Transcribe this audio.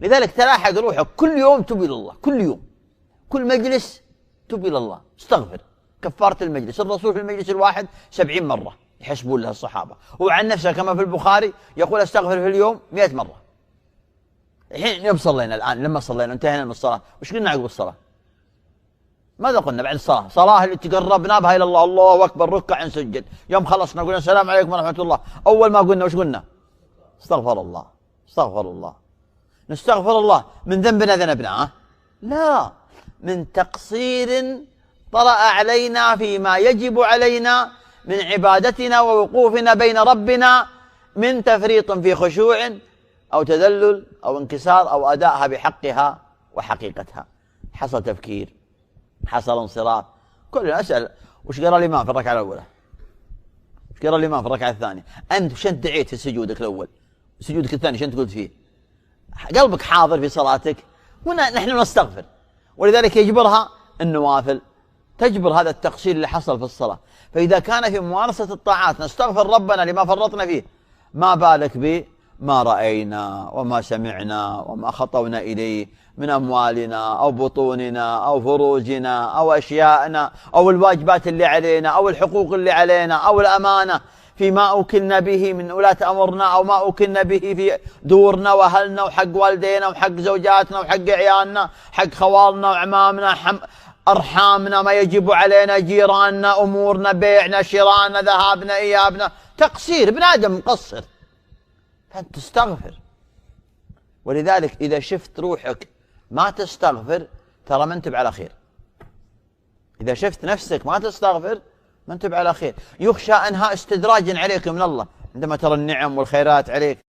لذلك تلاحق روحك كل يوم تب إلى الله، كل يوم، كل مجلس تب إلى الله، استغفر. كفارة المجلس، الرسول في المجلس الواحد 70 مرة يحسبون له الصحابة، وعن نفسه كما في البخاري يقول استغفر في اليوم 100 مرة. الحين يوم صلينا الآن، لما صلينا انتهينا من الصلاة، وش قلنا عقب الصلاة؟ ماذا قلنا بعد الصلاة؟ صلاة اللي تقربنا بها إلى الله، الله أكبر، ركع نسجد. يوم خلصنا قلنا السلام عليكم ورحمة الله، أول ما قلنا وش قلنا؟ استغفر الله، استغفر الله. نستغفر الله من ذنبنا ذنبنا؟ لا، من تقصير طرأ علينا فيما يجب علينا من عبادتنا ووقوفنا بين ربنا، من تفريط في خشوع أو تذلل أو انكسار أو أدائها بحقها وحقيقتها. حصل تفكير، حصل انصراف. كلنا أسأل وش قرأ الإمام في الركعة الأولى؟ وش قرأ الإمام في الركعة الثانية؟ أنت وش أنت دعيت في سجودك الأول؟ سجودك الثاني وش أنت قلت فيه؟ قلبك حاضر في صلاتك؟ هنا نحن نستغفر، ولذلك يجبرها النوافل، تجبر هذا التقصير اللي حصل في الصلاة. فإذا كان في ممارسة الطاعات نستغفر ربنا لما فرطنا فيه، ما بالك بما رأينا وما سمعنا وما خطونا إليه من أموالنا أو بطوننا أو فروجنا أو أشياءنا أو الواجبات اللي علينا أو الحقوق اللي علينا أو الأمانة فيما أوكلنا به من ولاة أمرنا أو ما أوكلنا به في دورنا وأهلنا وحق والدينا وحق زوجاتنا وحق عيالنا، حق خوالنا وعمامنا، أرحامنا، ما يجب علينا، جيراننا، أمورنا، بيعنا، شرانا، ذهابنا، إيابنا. تقصير، ابن آدم مقصر، فأنت تستغفر. ولذلك إذا شفت روحك ما تستغفر ترى ما انت على خير. إذا شفت نفسك ما تستغفر ما انت على خير. يخشى أنها استدراج عليك من الله عندما ترى النعم والخيرات عليك.